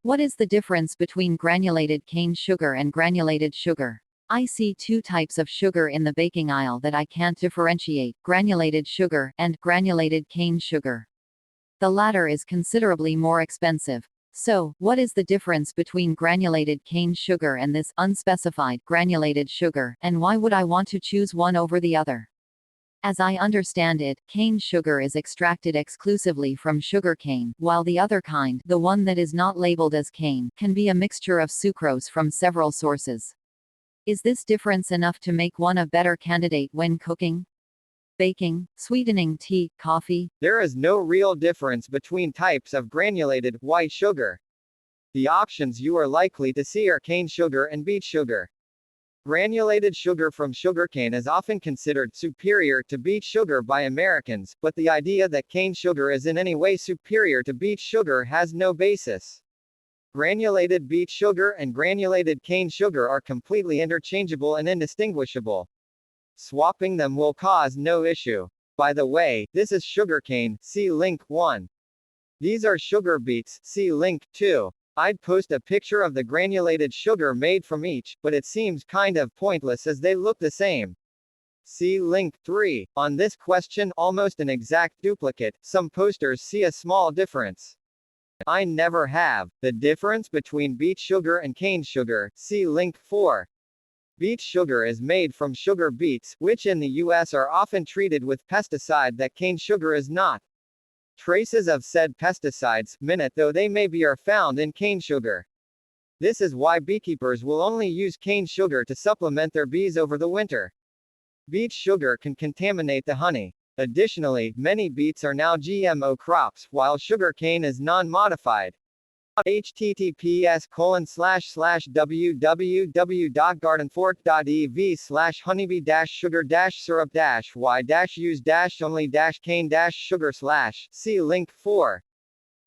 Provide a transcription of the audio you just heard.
What is the difference between granulated cane sugar and granulated sugar? I see two types of sugar in the baking aisle that I can't differentiate: granulated sugar and granulated cane sugar. The latter is considerably more expensive. So, what is the difference between granulated cane sugar and this unspecified granulated sugar, and why would I want to choose one over the other? As I understand it, cane sugar is extracted exclusively from sugarcane, while the other kind, the one that is not labeled as cane, can be a mixture of sucrose from several sources. Is this difference enough to make one a better candidate when cooking, baking, sweetening tea, coffee? There is no real difference between types of granulated white sugar. The options you are likely to see are cane sugar and beet sugar. Granulated sugar from sugarcane is often considered superior to beet sugar by Americans, but the idea that cane sugar is in any way superior to beet sugar has no basis. Granulated beet sugar and granulated cane sugar are completely interchangeable and indistinguishable. Swapping them will cause no issue. By the way, this is sugarcane, see link 1. These are sugar beets, see link 2. I'd post a picture of the granulated sugar made from each, but it seems kind of pointless as they look the same. See link 3. On this question, almost an exact duplicate, some posters see a small difference. I never have. The difference between beet sugar and cane sugar, see link 4. Beet sugar is made from sugar beets, which in the US are often treated with pesticide that cane sugar is not. Traces of said pesticides, minute though they may be, are found in cane sugar. This is why beekeepers will only use cane sugar to supplement their bees over the winter. Beet sugar can contaminate the honey. Additionally, many beets are now GMO crops, while sugarcane is non-modified. https://www.gardenfork.ev/honeybee-sugar-syrup-y-use-only-cane-sugar/ see link 4.